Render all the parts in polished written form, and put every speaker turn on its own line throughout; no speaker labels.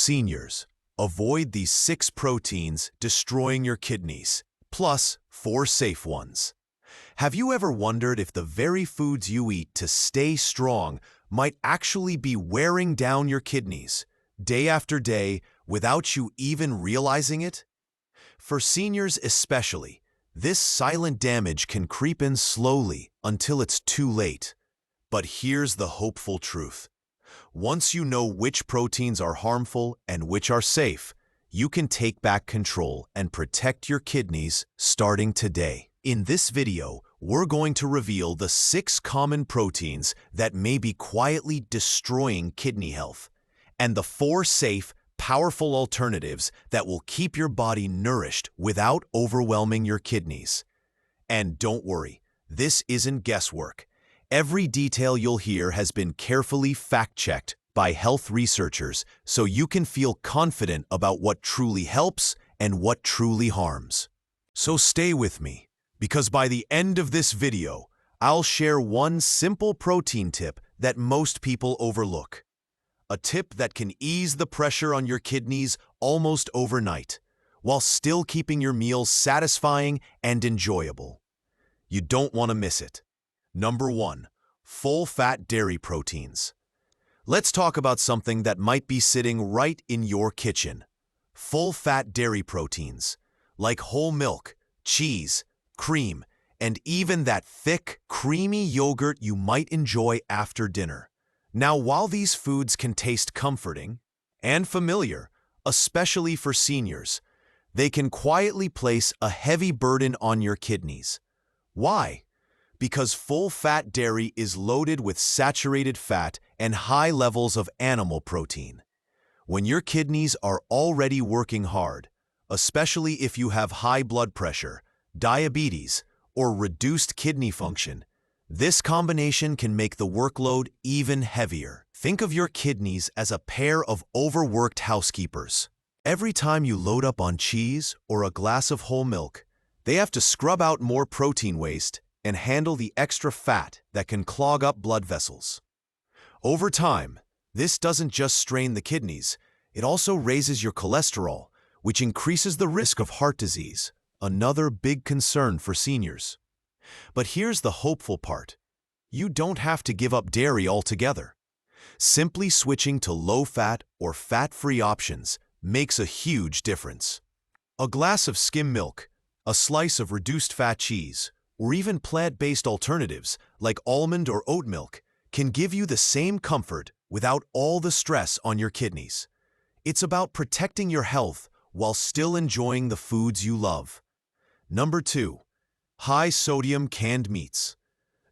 Seniors, avoid these 6 proteins destroying your kidneys, plus 4 safe ones. Have you ever wondered if the very foods you eat to stay strong might actually be wearing down your kidneys, day after day, without you even realizing it? For seniors especially, this silent damage can creep in slowly until it's too late. But here's the hopeful truth. Once you know which proteins are harmful and which are safe, you can take back control and protect your kidneys starting today. In this video, we're going to reveal the 6 common proteins that may be quietly destroying kidney health, and the 4 safe, powerful alternatives that will keep your body nourished without overwhelming your kidneys. And don't worry, this isn't guesswork. Every detail you'll hear has been carefully fact-checked by health researchers, so you can feel confident about what truly helps and what truly harms. So stay with me, because by the end of this video, I'll share one simple protein tip that most people overlook. A tip that can ease the pressure on your kidneys almost overnight, while still keeping your meals satisfying and enjoyable. You don't want to miss it. Number 1. Full-fat dairy proteins. Let's talk about something that might be sitting right in your kitchen. Full-fat dairy proteins, like whole milk, cheese, cream, and even that thick, creamy yogurt you might enjoy after dinner. Now, while these foods can taste comforting and familiar, especially for seniors, they can quietly place a heavy burden on your kidneys. Why? Because full-fat dairy is loaded with saturated fat and high levels of animal protein. When your kidneys are already working hard, especially if you have high blood pressure, diabetes, or reduced kidney function, this combination can make the workload even heavier. Think of your kidneys as a pair of overworked housekeepers. Every time you load up on cheese or a glass of whole milk, they have to scrub out more protein waste and handle the extra fat that can clog up blood vessels. Over time, this doesn't just strain the kidneys, it also raises your cholesterol, which increases the risk of heart disease, another big concern for seniors. But here's the hopeful part. You don't have to give up dairy altogether. Simply switching to low-fat or fat-free options makes a huge difference. A glass of skim milk, a slice of reduced-fat cheese, or even plant-based alternatives like almond or oat milk can give you the same comfort without all the stress on your kidneys. It's about protecting your health while still enjoying the foods you love. Number 2. High-sodium canned meats.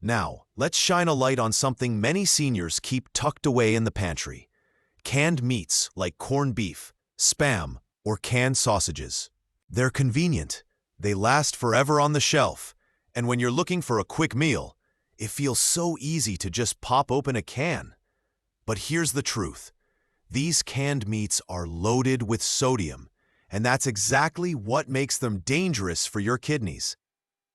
Now, let's shine a light on something many seniors keep tucked away in the pantry. Canned meats like corned beef, Spam, or canned sausages. They're convenient. They last forever on the shelf. And when you're looking for a quick meal, it feels so easy to just pop open a can. But here's the truth. These canned meats are loaded with sodium, and that's exactly what makes them dangerous for your kidneys.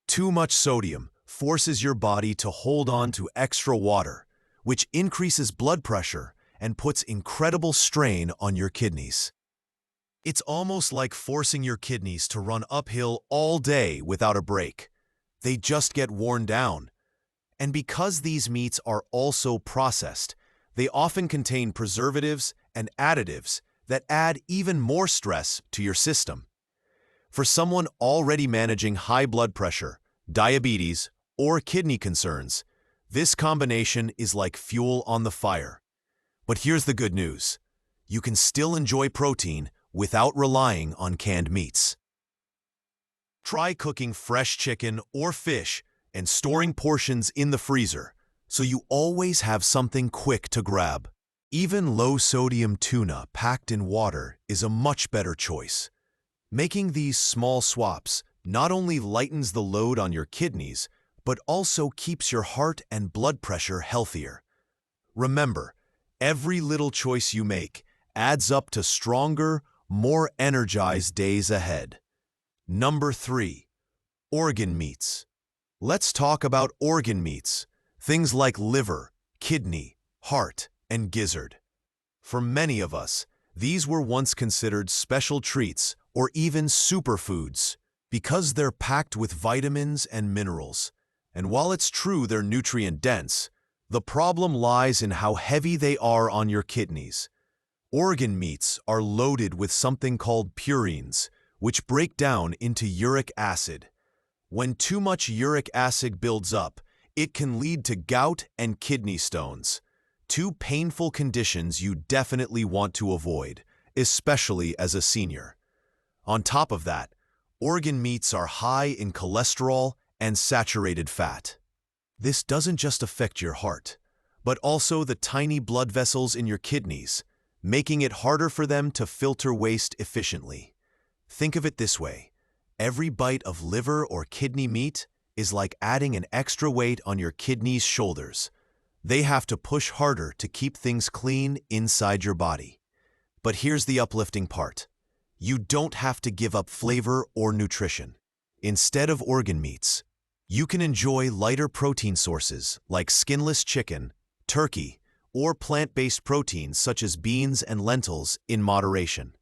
Too much sodium forces your body to hold on to extra water, which increases blood pressure and puts incredible strain on your kidneys. It's almost like forcing your kidneys to run uphill all day without a break. They just get worn down. And because these meats are also processed, they often contain preservatives and additives that add even more stress to your system. For someone already managing high blood pressure, diabetes, or kidney concerns, this combination is like fuel on the fire. But here's the good news. You can still enjoy protein without relying on canned meats. Try cooking fresh chicken or fish and storing portions in the freezer so you always have something quick to grab. Even low-sodium tuna packed in water is a much better choice. Making these small swaps not only lightens the load on your kidneys, but also keeps your heart and blood pressure healthier. Remember, every little choice you make adds up to stronger, more energized days ahead. Number 3. Organ meats. Let's talk about organ meats, things like liver, kidney, heart, and gizzard. For many of us, These were once considered special treats or even superfoods because they're packed with vitamins and minerals. And while it's true they're nutrient-dense, the problem lies in how heavy they are on your kidneys. Organ meats are loaded with something called purines, which break down into uric acid. When too much uric acid builds up, it can lead to gout and kidney stones, two painful conditions you definitely want to avoid, especially as a senior. On top of that, organ meats are high in cholesterol and saturated fat. This doesn't just affect your heart, but also the tiny blood vessels in your kidneys, making it harder for them to filter waste efficiently. Think of it this way. Every bite of liver or kidney meat is like adding an extra weight on your kidneys' shoulders. They have to push harder to keep things clean inside your body. But here's the uplifting part. You don't have to give up flavor or nutrition. Instead of organ meats, you can enjoy lighter protein sources like skinless chicken, turkey, or plant-based proteins such as beans and lentils in moderation.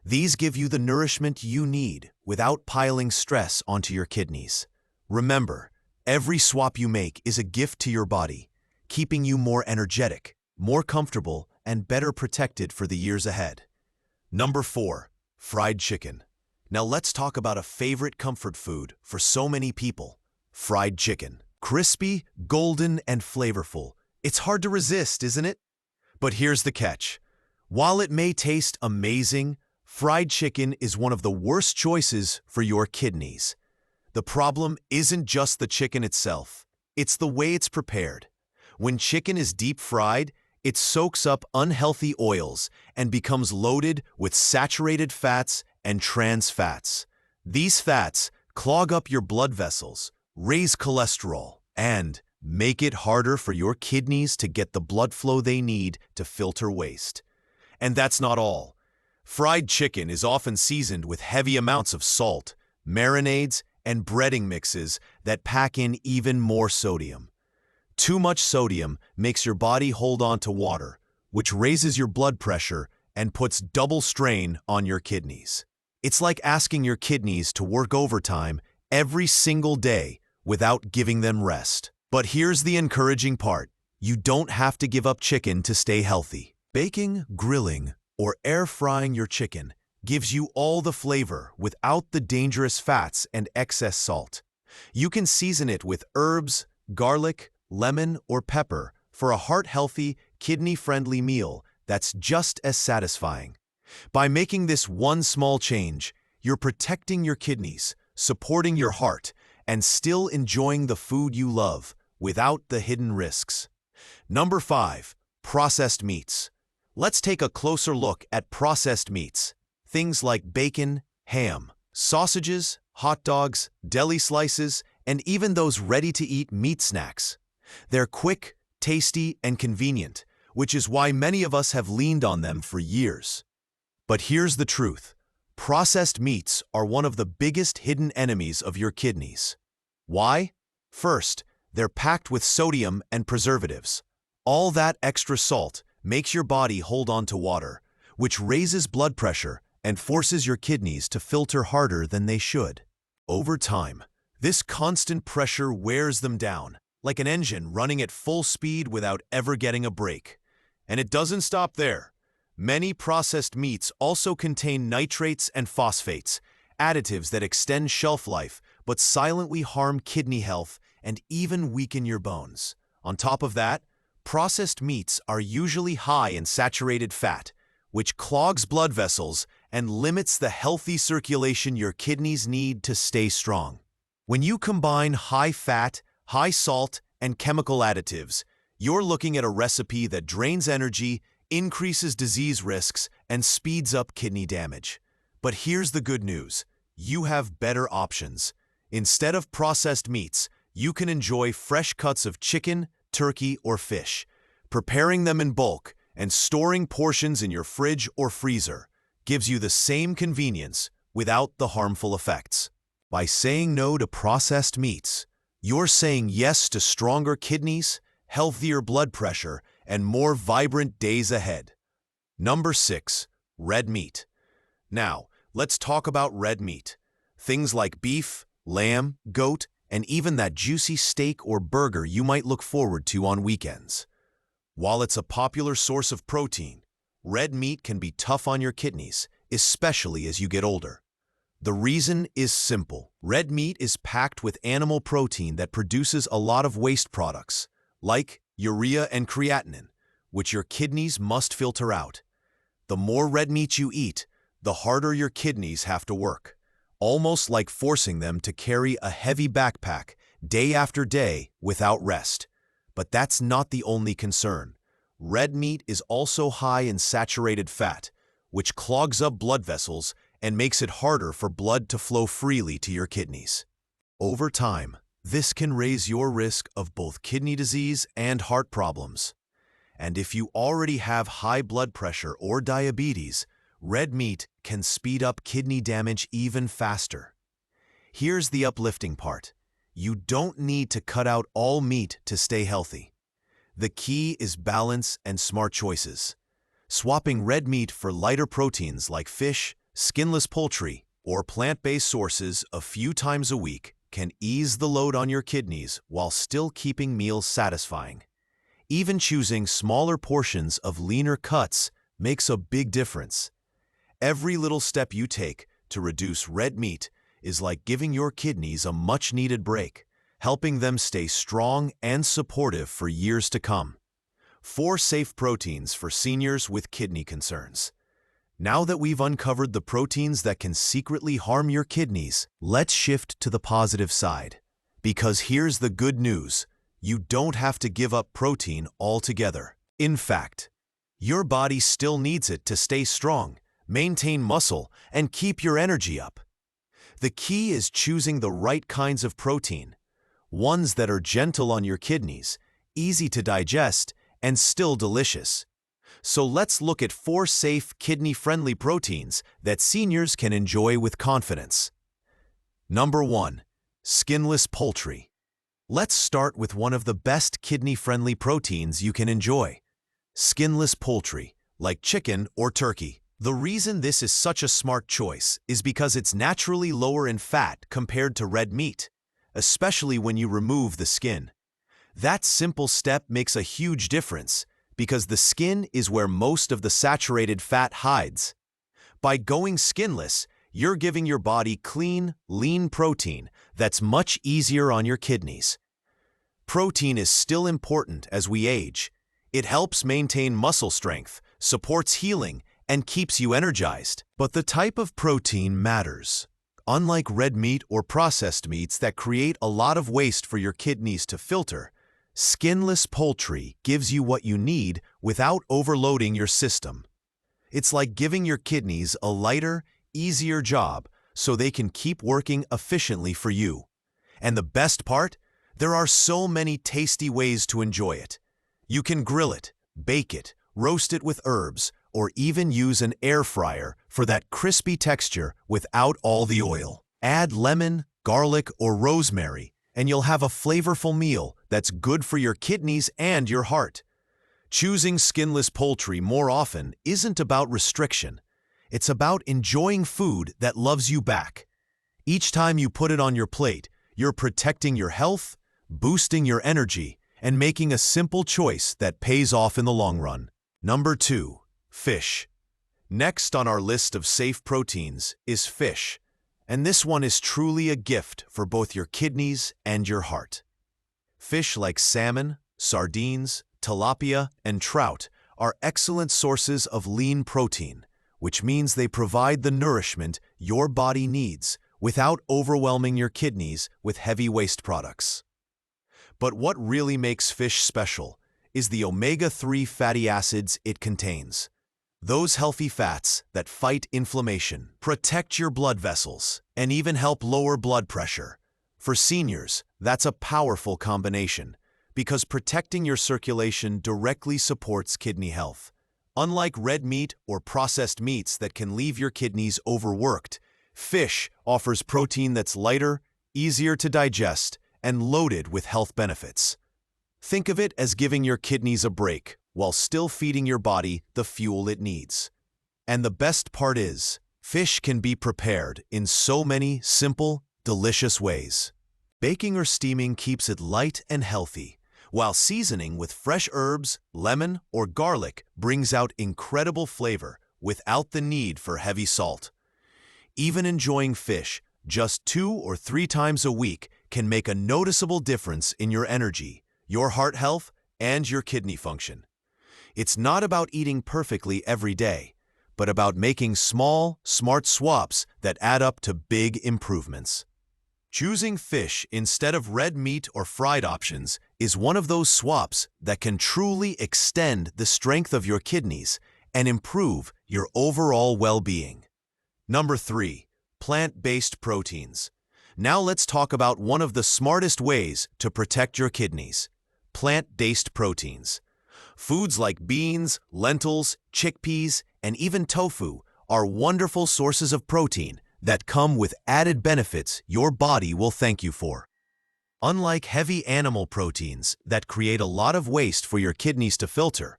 These give you the nourishment you need without piling stress onto your kidneys. Remember, every swap you make is a gift to your body, keeping you more energetic, more comfortable, and better protected for the years ahead. Number 4. Fried chicken. Now let's talk about a favorite comfort food for so many people. Fried chicken. Crispy, golden, and flavorful. It's hard to resist, isn't it? But here's the catch. While it may taste amazing, fried chicken is one of the worst choices for your kidneys. The problem isn't just the chicken itself, it's the way it's prepared. When chicken is deep fried, it soaks up unhealthy oils and becomes loaded with saturated fats and trans fats. These fats clog up your blood vessels, raise cholesterol, and make it harder for your kidneys to get the blood flow they need to filter waste. And that's not all. Fried chicken is often seasoned with heavy amounts of salt, marinades, and breading mixes that pack in even more sodium. Too much sodium makes your body hold on to water, which raises your blood pressure and puts double strain on your kidneys. It's like asking your kidneys to work overtime every single day without giving them rest. But here's the encouraging part. You don't have to give up chicken to stay healthy. Baking, grilling, or air frying your chicken gives you all the flavor without the dangerous fats and excess salt. You can season it with herbs, garlic, lemon, or pepper for a heart-healthy, kidney-friendly meal that's just as satisfying. By making this one small change, you're protecting your kidneys, supporting your heart, and still enjoying the food you love without the hidden risks. Number 5. Processed meats. Let's take a closer look at processed meats. Things like bacon, ham, sausages, hot dogs, deli slices, and even those ready-to-eat meat snacks. They're quick, tasty, and convenient, which is why many of us have leaned on them for years. But here's the truth. Processed meats are one of the biggest hidden enemies of your kidneys. Why? First, they're packed with sodium and preservatives. All that extra salt makes your body hold on to water, which raises blood pressure and forces your kidneys to filter harder than they should. Over time, this constant pressure wears them down, like an engine running at full speed without ever getting a break. And it doesn't stop there. Many processed meats also contain nitrates and phosphates, additives that extend shelf life but silently harm kidney health and even weaken your bones. On top of that, processed meats are usually high in saturated fat, which clogs blood vessels and limits the healthy circulation your kidneys need to stay strong. When you combine high fat, high salt, and chemical additives, you're looking at a recipe that drains energy, increases disease risks, and speeds up kidney damage. But here's the good news. You have better options. Instead of processed meats, you can enjoy fresh cuts of chicken, turkey, or fish. Preparing them in bulk and storing portions in your fridge or freezer gives you the same convenience without the harmful effects. By saying no to processed meats, you're saying yes to stronger kidneys, healthier blood pressure, and more vibrant days ahead. Number 6. red meat. Now, let's talk about red meat. Things like beef, lamb, goat, and even that juicy steak or burger you might look forward to on weekends. While it's a popular source of protein, red meat can be tough on your kidneys, especially as you get older. The reason is simple. Red meat is packed with animal protein that produces a lot of waste products, like urea and creatinine, which your kidneys must filter out. The more red meat you eat, the harder your kidneys have to work, almost like forcing them to carry a heavy backpack day after day without rest. But that's not the only concern. Red meat is also high in saturated fat, which clogs up blood vessels and makes it harder for blood to flow freely to your kidneys. Over time, this can raise your risk of both kidney disease and heart problems. And if you already have high blood pressure or diabetes, red meat can speed up kidney damage even faster. Here's the uplifting part. You don't need to cut out all meat to stay healthy. The key is balance and smart choices. Swapping red meat for lighter proteins like fish, skinless poultry, or plant-based sources a few times a week can ease the load on your kidneys while still keeping meals satisfying. Even choosing smaller portions of leaner cuts makes a big difference. Every little step you take to reduce red meat is like giving your kidneys a much-needed break, helping them stay strong and supportive for years to come. 4 safe proteins for seniors with kidney concerns. Now that we've uncovered the proteins that can secretly harm your kidneys, let's shift to the positive side. Because here's the good news. You don't have to give up protein altogether. In fact, your body still needs it to stay strong, maintain muscle, and keep your energy up. The key is choosing the right kinds of protein, ones that are gentle on your kidneys, easy to digest, and still delicious. So let's look at 4 safe, kidney-friendly proteins that seniors can enjoy with confidence. Number 1. Skinless poultry. Let's start with one of the best kidney-friendly proteins you can enjoy. Skinless poultry, like chicken or turkey. The reason this is such a smart choice is because it's naturally lower in fat compared to red meat, especially when you remove the skin. That simple step makes a huge difference, because the skin is where most of the saturated fat hides. By going skinless, you're giving your body clean, lean protein that's much easier on your kidneys. Protein is still important as we age. It helps maintain muscle strength, supports healing, and keeps you energized. But the type of protein matters. Unlike red meat or processed meats that create a lot of waste for your kidneys to filter, skinless poultry gives you what you need without overloading your system. It's like giving your kidneys a lighter, easier job so they can keep working efficiently for you. And the best part? There are so many tasty ways to enjoy it. You can grill it, bake it, roast it with herbs, or even use an air fryer for that crispy texture without all the oil. Add lemon, garlic, or rosemary, and you'll have a flavorful meal that's good for your kidneys and your heart. Choosing skinless poultry more often isn't about restriction. It's about enjoying food that loves you back. Each time you put it on your plate, you're protecting your health, boosting your energy, and making a simple choice that pays off in the long run. Number 2. Fish. Next on our list of safe proteins is fish, and this one is truly a gift for both your kidneys and your heart. Fish like salmon, sardines, tilapia, and trout are excellent sources of lean protein, which means they provide the nourishment your body needs without overwhelming your kidneys with heavy waste products. But what really makes fish special is the omega-3 fatty acids it contains. Those healthy fats that fight inflammation, protect your blood vessels, and even help lower blood pressure. For seniors, that's a powerful combination, because protecting your circulation directly supports kidney health. Unlike red meat or processed meats that can leave your kidneys overworked, fish offers protein that's lighter, easier to digest, and loaded with health benefits. Think of it as giving your kidneys a break while still feeding your body the fuel it needs. And the best part is, fish can be prepared in so many simple, delicious ways. Baking or steaming keeps it light and healthy, while seasoning with fresh herbs, lemon, or garlic brings out incredible flavor without the need for heavy salt. Even enjoying fish just 2 or 3 times a week can make a noticeable difference in your energy, your heart health, and your kidney function. It's not about eating perfectly every day, but about making small, smart swaps that add up to big improvements. Choosing fish instead of red meat or fried options is one of those swaps that can truly extend the strength of your kidneys and improve your overall well-being. Number 3. Plant-based proteins. Now let's talk about one of the smartest ways to protect your kidneys: plant-based proteins. Foods like beans, lentils, chickpeas, and even tofu are wonderful sources of protein that come with added benefits your body will thank you for. Unlike heavy animal proteins that create a lot of waste for your kidneys to filter,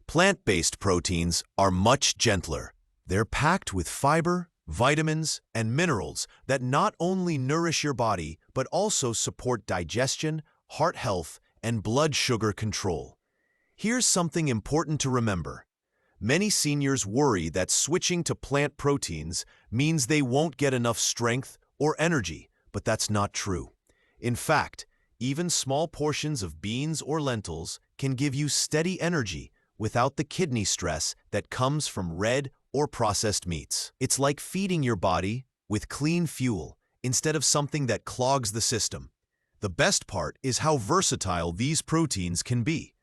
plant-based proteins are much gentler. They're packed with fiber, vitamins, and minerals that not only nourish your body but also support digestion, heart health, and blood sugar control. Here's something important to remember. Many seniors worry that switching to plant proteins means they won't get enough strength or energy, but that's not true. In fact, even small portions of beans or lentils can give you steady energy without the kidney stress that comes from red or processed meats. It's like feeding your body with clean fuel instead of something that clogs the system. The best part is how versatile these proteins can be.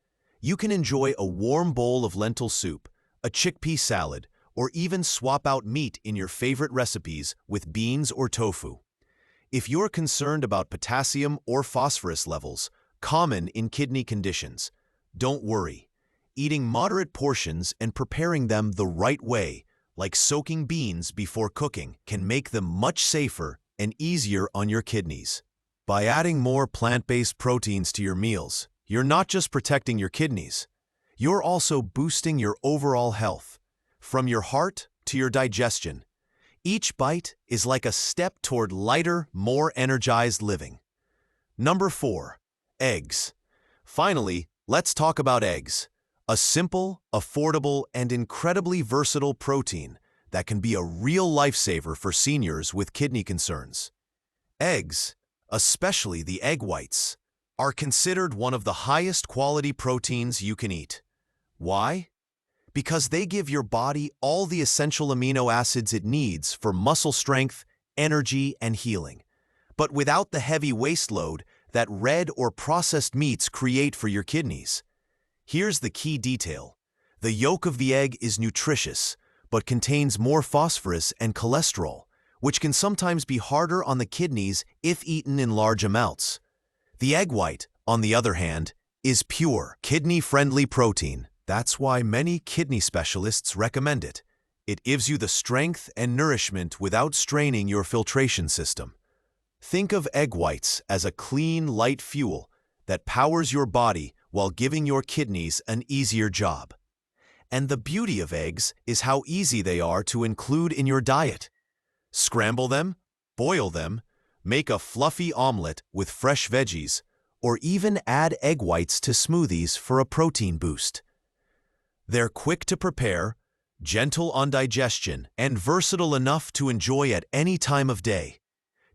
You can enjoy a warm bowl of lentil soup, a chickpea salad, or even swap out meat in your favorite recipes with beans or tofu. If you're concerned about potassium or phosphorus levels, common in kidney conditions, don't worry. Eating moderate portions and preparing them the right way, like soaking beans before cooking, can make them much safer and easier on your kidneys. By adding more plant-based proteins to your meals, you're not just protecting your kidneys, you're also boosting your overall health. From your heart to your digestion, each bite is like a step toward lighter, more energized living. Number 4. Eggs. Finally, let's talk about eggs. A simple, affordable, and incredibly versatile protein that can be a real lifesaver for seniors with kidney concerns. Eggs, especially the egg whites, are considered one of the highest quality proteins you can eat. Why? Because they give your body all the essential amino acids it needs for muscle strength, energy, and healing, but without the heavy waste load that red or processed meats create for your kidneys. Here's the key detail. The yolk of the egg is nutritious, but contains more phosphorus and cholesterol, which can sometimes be harder on the kidneys if eaten in large amounts. The egg white, on the other hand, is pure, kidney-friendly protein. That's why many kidney specialists recommend it. It gives you the strength and nourishment without straining your filtration system. Think of egg whites as a clean, light fuel that powers your body while giving your kidneys an easier job. And the beauty of eggs is how easy they are to include in your diet. Scramble them, boil them, make a fluffy omelet with fresh veggies, or even add egg whites to smoothies for a protein boost. They're quick to prepare, gentle on digestion, and versatile enough to enjoy at any time of day.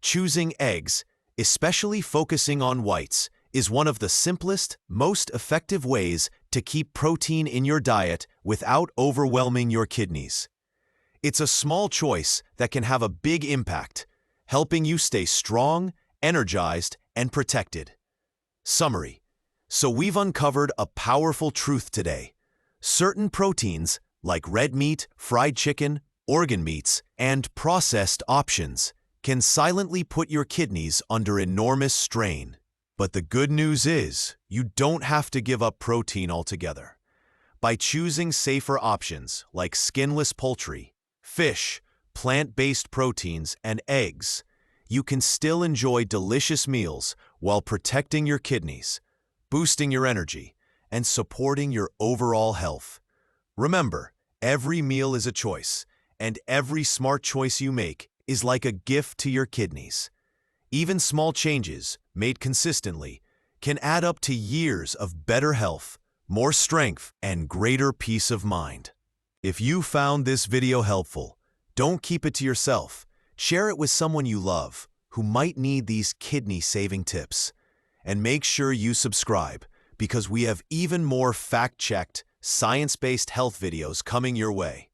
Choosing eggs, especially focusing on whites, is one of the simplest, most effective ways to keep protein in your diet without overwhelming your kidneys. It's a small choice that can have a big impact, helping you stay strong, energized, and protected. Summary. So we've uncovered a powerful truth today. Certain proteins, like red meat, fried chicken, organ meats, and processed options, can silently put your kidneys under enormous strain. But the good news is, you don't have to give up protein altogether. By choosing safer options like skinless poultry, fish, plant-based proteins, and eggs, you can still enjoy delicious meals while protecting your kidneys, boosting your energy, and supporting your overall health. Remember, Every meal is a choice, and every smart choice you make is like a gift to your kidneys. Even small changes, made consistently, can add up to years of better health, more strength, and greater peace of mind. If you found this video helpful, don't keep it to yourself. Share it with someone you love who might need these kidney-saving tips. And make sure you subscribe, because we have even more fact-checked, science-based health videos coming your way.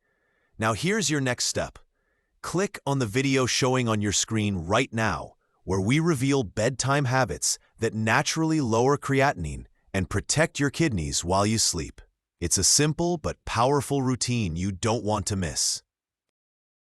Now here's your next step. Click on the video showing on your screen right now, where we reveal bedtime habits that naturally lower creatinine and protect your kidneys while you sleep. It's a simple but powerful routine you don't want to miss.